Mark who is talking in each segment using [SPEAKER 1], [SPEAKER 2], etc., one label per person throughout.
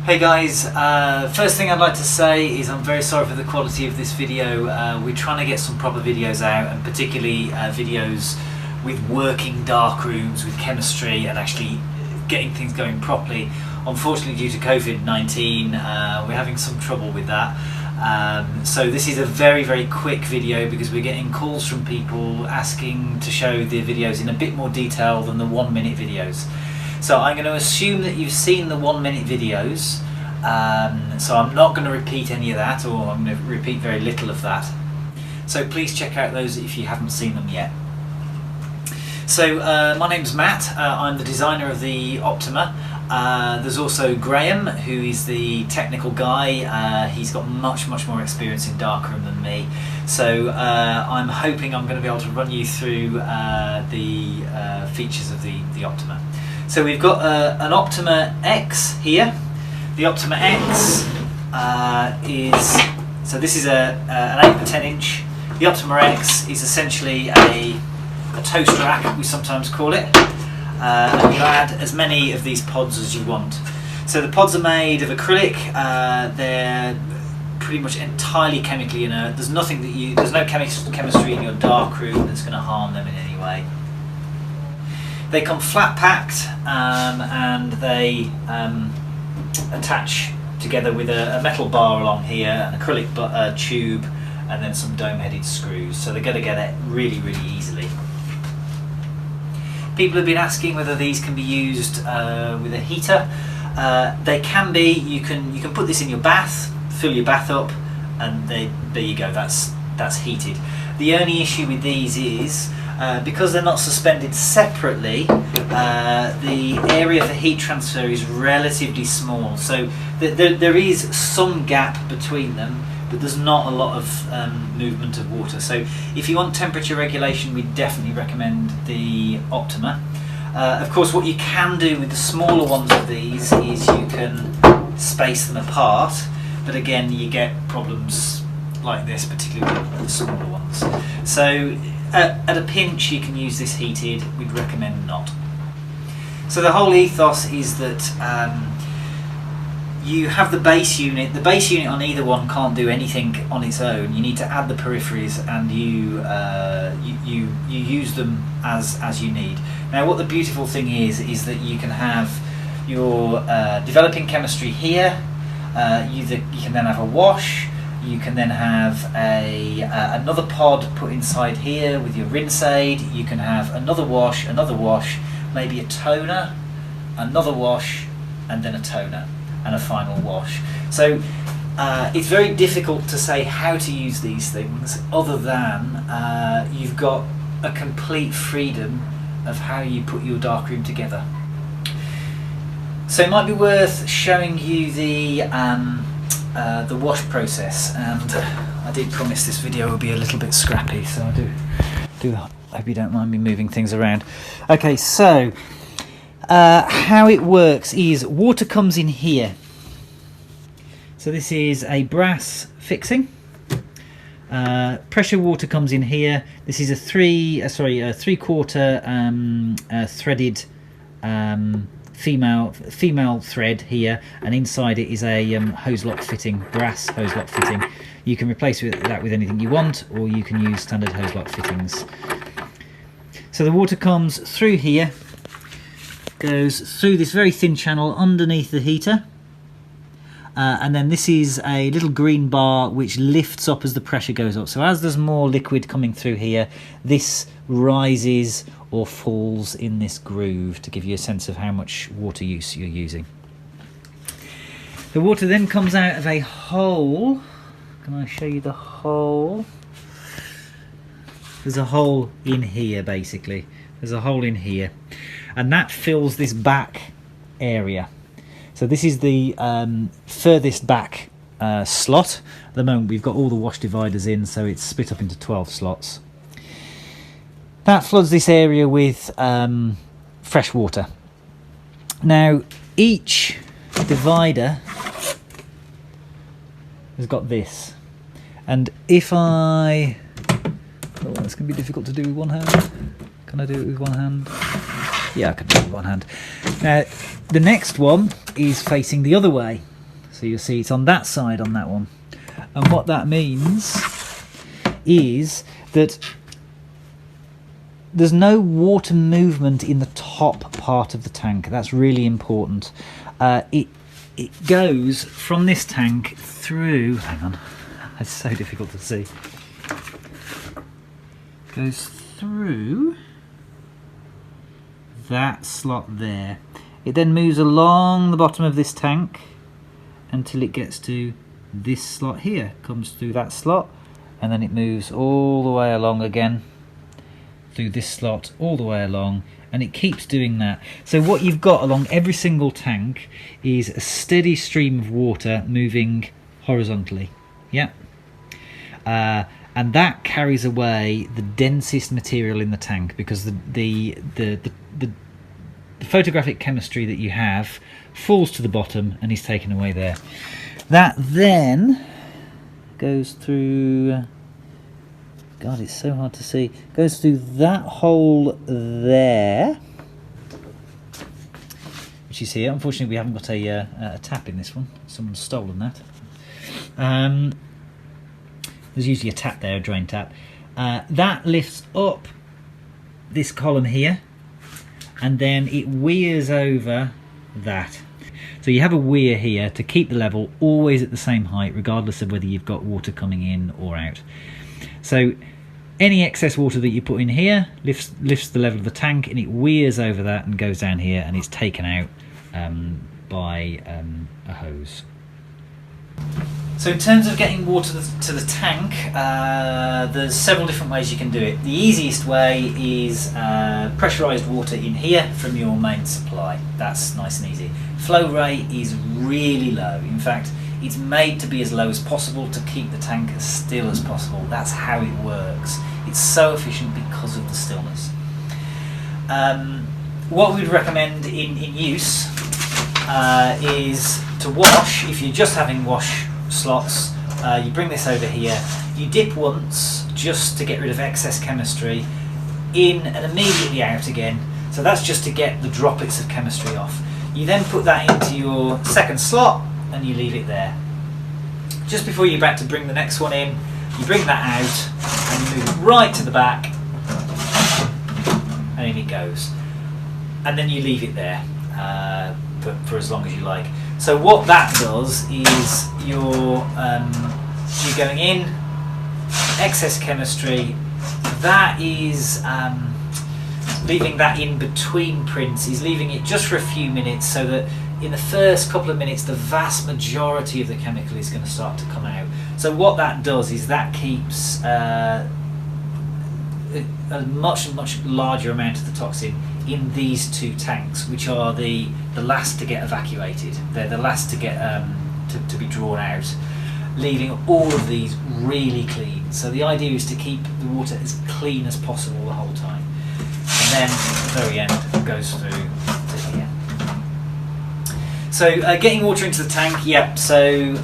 [SPEAKER 1] Hey guys, first thing I'd like to say is I'm very sorry for the quality of this video. We're trying to get some proper videos out, and particularly videos with working dark rooms, with chemistry and actually getting things going properly. Unfortunately, due to COVID-19, we're having some trouble with that. So this is a very quick video because we're getting calls from people asking to show the videos in a bit more detail than the 1 minute videos. So I'm going to assume that you've seen the 1 minute videos, so I'm not going to repeat any of that, or I'm going to repeat very little of that. So please check out those if you haven't seen them yet. So my name's Matt, I'm the designer of the Optima. There's also Graham, who is the technical guy. He's got much more experience in darkroom than me. So I'm hoping I'm going to be able to run you through the features of the Optima. So we've got an Optima X here. The Optima X so this is an 8x10 inch. The Optima X is essentially a toast rack, we sometimes call it. And you add as many of these pods as you want. So the pods are made of acrylic. They're pretty much entirely chemically inert. There's nothing that there's no chemistry in your dark room that's going to harm them in any way. They come flat packed, and they attach together with a metal bar along here, an acrylic tube, and then some dome-headed screws. So they're going to get it really easily. People have been asking whether these can be used with a heater. They can be. You can put this in your bath, fill your bath up, and there you go. That's heated. The only issue with these is because they're not suspended separately, the area for heat transfer is relatively small. So there is some gap between them, but there's not a lot of movement of water. So if you want temperature regulation, we definitely recommend the Optima. Of course, what you can do with the smaller ones of these is you can space them apart, but again you get problems like this, particularly with the smaller ones. So at a pinch you can use this heated. We'd recommend not. So the whole ethos is that you have the base unit. The base unit on either one can't do anything on its own. You need to add the peripheries, and you use them as you need. Now, what the beautiful thing is that you can have your developing chemistry here. You can then have a wash. You can then have another pod put inside here with your rinse aid. You can have another wash, maybe a toner, another wash, and then a toner, and a final wash. So it's very difficult to say how to use these things, other than you've got a complete freedom of how you put your darkroom together. So it might be worth showing you the wash process, and I did promise this video would be a little bit scrappy, so I do hope you don't mind me moving things around. Okay, so how it works is water comes in here. So this is a brass fixing. Pressure water comes in here. This is a 3/4 threaded female thread here, and inside it is a hose lock fitting, brass hose lock fitting. You can replace that with anything you want, or you can use standard hose lock fittings. So the water comes through here, goes through this very thin channel underneath the heater, and then this is a little green bar which lifts up as the pressure goes up. So as there's more liquid coming through here, this rises or falls in this groove to give you a sense of how much water use you're using. The water then comes out of a hole. Can I show you the hole? There's a hole in here, basically. There's a hole in here, and that fills this back area. So this is the furthest back slot. At the moment we've got all the wash dividers in, so it's split up into 12 slots. That floods this area with fresh water. Now each divider has got this, and if I... Oh, it's going to be difficult to do with one hand. Can I do it with one hand? Yeah, I can do it with one hand. Now, the next one is facing the other way. So you'll see it's on that side on that one. And what that means is that there's no water movement in the top part of the tank. That's really important. It goes from this tank through, hang on, it's so difficult to see. Goes through that slot there. It then moves along the bottom of this tank until it gets to this slot here. Comes through that slot, and then it moves all the way along again through this slot, all the way along, and it keeps doing that. So what you've got along every single tank is a steady stream of water moving horizontally. Yeah. And that carries away the densest material in the tank, because the photographic chemistry that you have falls to the bottom and is taken away there. That then goes through, God, it's so hard to see, goes through that hole there, which is here. Unfortunately we haven't got a tap in this one, someone's stolen that. There's usually a tap there, a drain tap. That lifts up this column here, and then it weirs over that. So you have a weir here to keep the level always at the same height, regardless of whether you've got water coming in or out. So any excess water that you put in here lifts the level of the tank, and it weirs over that and goes down here, and it's taken out by a hose. So in terms of getting water to the tank, there's several different ways you can do it. The easiest way is pressurised water in here from your main supply. That's nice and easy. Flow rate is really low. In fact, it's made to be as low as possible to keep the tank as still as possible. That's how it works. It's so efficient because of the stillness. What we'd recommend in use is to wash. If you're just having wash slots, you bring this over here, you dip once just to get rid of excess chemistry in and immediately out again. So that's just to get the droplets of chemistry off. You then put that into your second slot and you leave it there. Just before you're about to bring the next one in, you bring that out and you move it right to the back, and in it goes. And then you leave it there for as long as you like. So what that does is you're going in, excess chemistry, that is leaving that in between prints, is leaving it just for a few minutes, so that in the first couple of minutes the vast majority of the chemical is going to start to come out. So what that does is that keeps a much larger amount of the toxin in these two tanks, which are the last to get evacuated. They're the last to get to be drawn out, leaving all of these really clean. So the idea is to keep the water as clean as possible the whole time, and then at the very end it goes through to here. So getting water into the tank, yeah, so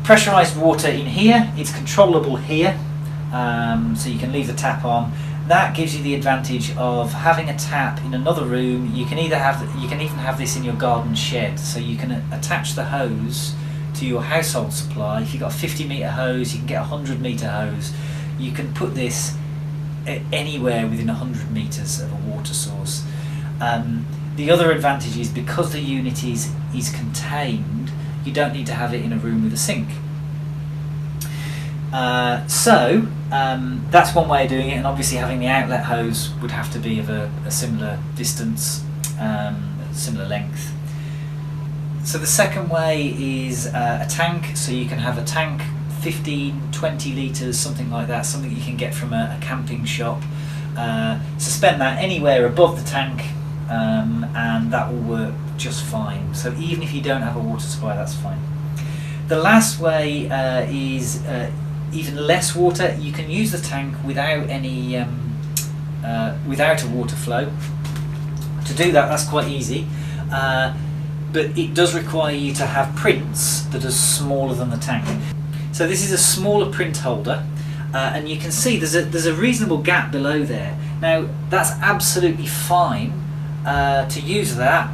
[SPEAKER 1] pressurised water in here, it's controllable here, so you can leave the tap on. That gives you the advantage of having a tap in another room. You can even have this in your garden shed, so you can attach the hose to your household supply. If you've got a 50-metre hose, you can get a 100-metre hose. You can put this anywhere within 100 metres of a water source. The other advantage is, because the unit is contained, you don't need to have it in a room with a sink. That's one way of doing it, and obviously having the outlet hose would have to be of a similar distance, similar length. So the second way is a tank. So you can have a tank, 15, 20 litres, something like that, something you can get from a camping shop. Suspend that anywhere above the tank, and that will work just fine. So even if you don't have a water supply, that's fine. The last way is even less water. You can use the tank without any without a water flow. To do that, that's quite easy, but it does require you to have prints that are smaller than the tank. So this is a smaller print holder, and you can see there's a reasonable gap below there. Now that's absolutely fine to use that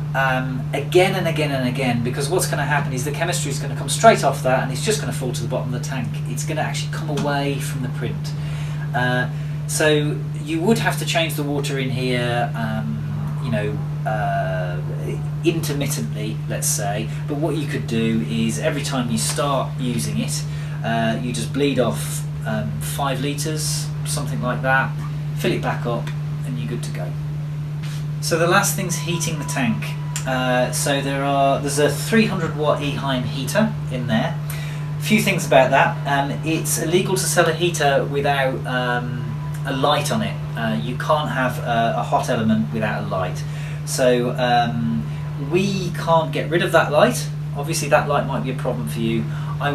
[SPEAKER 1] again and again and again, because what's going to happen is the chemistry is going to come straight off that and it's just going to fall to the bottom of the tank. It's going to actually come away from the print. So you would have to change the water in here, you know, intermittently, let's say, but what you could do is every time you start using it, you just bleed off 5 litres, something like that, fill it back up and you're good to go. So the last thing's heating the tank. So there's a 300 watt E-Heim heater in there. A few things about that. It's illegal to sell a heater without a light on it. You can't have a hot element without a light. So we can't get rid of that light. Obviously that light might be a problem for you. I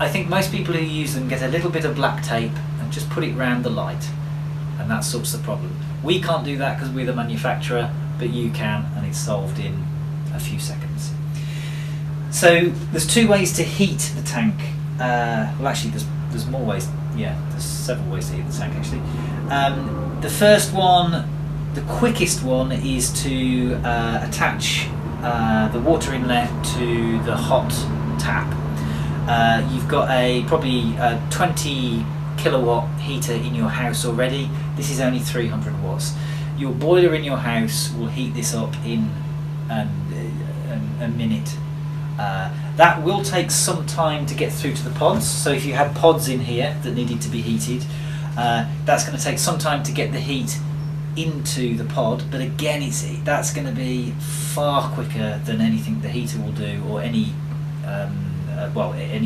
[SPEAKER 1] think most people who use them get a little bit of black tape and just put it around the light, and that sorts the problem. We can't do that because we're the manufacturer, but you can, and it's solved in a few seconds. So there's 2 ways to heat the tank. Well, actually there's more ways. Yeah, there's several ways to heat the tank actually. The first one, the quickest one, is to attach the water inlet to the hot tap. You've got probably a 20 kilowatt heater in your house already. This is only 300 watts. Your boiler in your house will heat this up in a minute. That will take some time to get through to the pods, so if you had pods in here that needed to be heated, that's going to take some time to get the heat into the pod, but again that's going to be far quicker than anything the heater will do, or any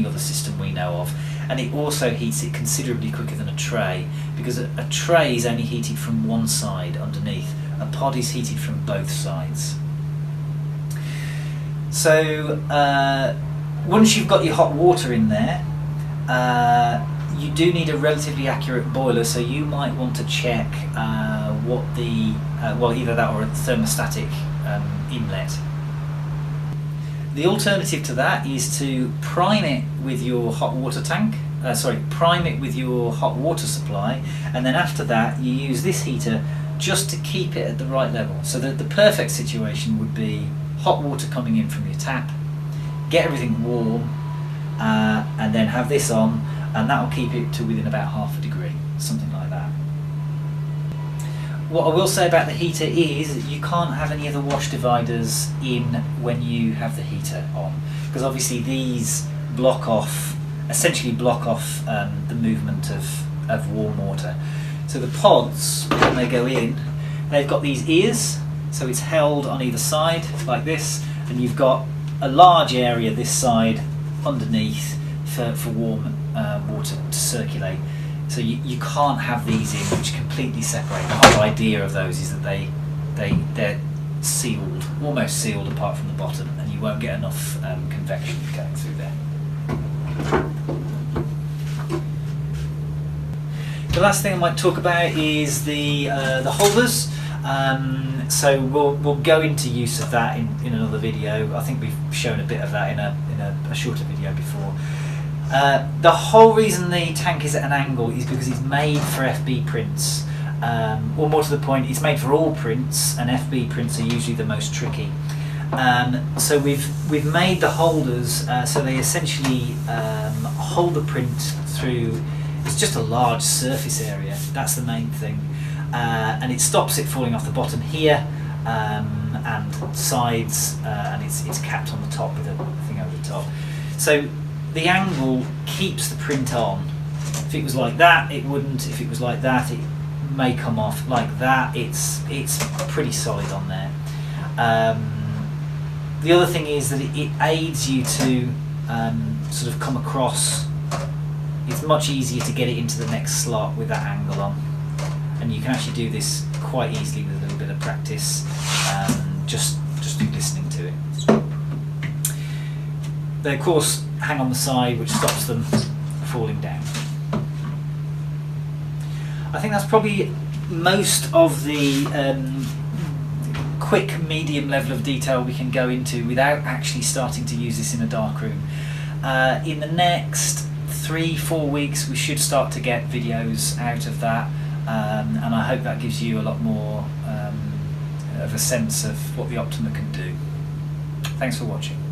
[SPEAKER 1] other system we know of. And it also heats it considerably quicker than a tray, because a tray is only heated from one side underneath. A pod is heated from both sides. So once you've got your hot water in there, you do need a relatively accurate boiler, so you might want to check what the either that or a thermostatic inlet. The alternative to that is to prime it with your hot water tank, prime it with your hot water supply, and then after that you use this heater just to keep it at the right level. So that the perfect situation would be hot water coming in from your tap, get everything warm, and then have this on, and that will keep it to within about ½ degree, something like that. What I will say about the heater is you can't have any of the wash dividers in when you have the heater on, because obviously these essentially block off the movement of warm water. So the pods, when they go in, they've got these ears, so it's held on either side like this, and you've got a large area this side underneath for warm water to circulate. So you can't have these in, which completely separate. The whole idea of those is that they're sealed, almost sealed apart from the bottom, and you won't get enough convection going through there. The last thing I might talk about is the holders. So we'll go into use of that in another video. I think we've shown a bit of that in a shorter video before. The whole reason the tank is at an angle is because it's made for FB prints, or more to the point, it's made for all prints, and FB prints are usually the most tricky. So we've made the holders so they essentially hold the print through. It's just a large surface area. That's the main thing, and it stops it falling off the bottom here and sides, and it's capped on the top with a thing over the top. So the angle keeps the print on. If it was like that, it wouldn't. If it was like that, it may come off. Like that, it's pretty solid on there. The other thing is that it aids you to sort of come across. It's much easier to get it into the next slot with that angle on, and you can actually do this quite easily with a little bit of practice, just through listening to it. They of course hang on the side, which stops them falling down. I think that's probably most of the quick medium level of detail we can go into without actually starting to use this in a darkroom. In the next 3-4 weeks we should start to get videos out of that, and I hope that gives you a lot more of a sense of what the Optima can do. Thanks for watching.